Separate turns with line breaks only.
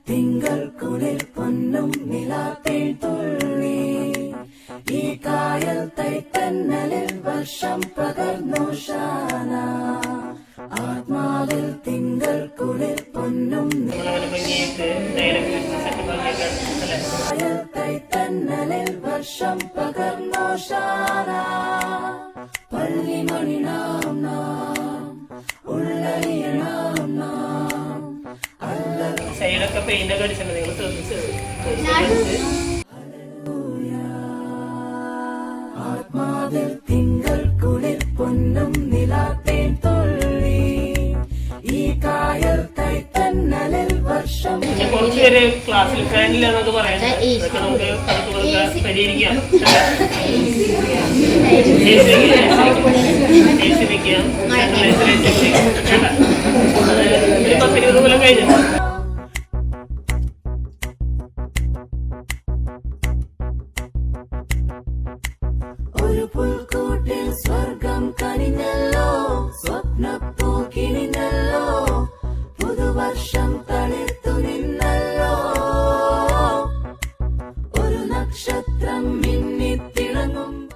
തിങ്കൾ കുളിർ പൊന്നും നിലാത്തേൻ തുള്ളി ഈ കായൽ തൈത്തന്നലിൽ വർഷം പകർന്നു ശാന ആത്മാവിൽ തിങ്കൾ കുളിർ പൊന്നും കായൽ തൈത്തന്നലിൽ വർഷം പകർന്നു ശാന പള്ളിമണി നാം നാം ഉള്ളറിയണം നാം
സൈഡൊക്കെ പെയിന്റൊക്കെ അടിച്ചിട്ടുണ്ട്. നിങ്ങൾ
ആത്മാവിൽ തിങ്കൾ കുളിർ പൊന്നും നിലാത്തേൻ തുള്ളി ഈ കായൽ തൈത്തന്നലിൽ വർഷം.
കുറച്ചുപേര് ക്ലാസ്സിൽ ഫാനില്ല എന്നൊക്കെ പറയാം. നമുക്ക് പരിഹരിക്കാം. ഒരു 10-20 കൊല്ലം കഴിഞ്ഞു.
ഒരു പുൽക്കൂട്ടിൽ സ്വർഗം കനിഞ്ഞല്ലോ സ്വപ്നപ്പൂ കിണിഞ്ഞല്ലോ പുതുവർഷം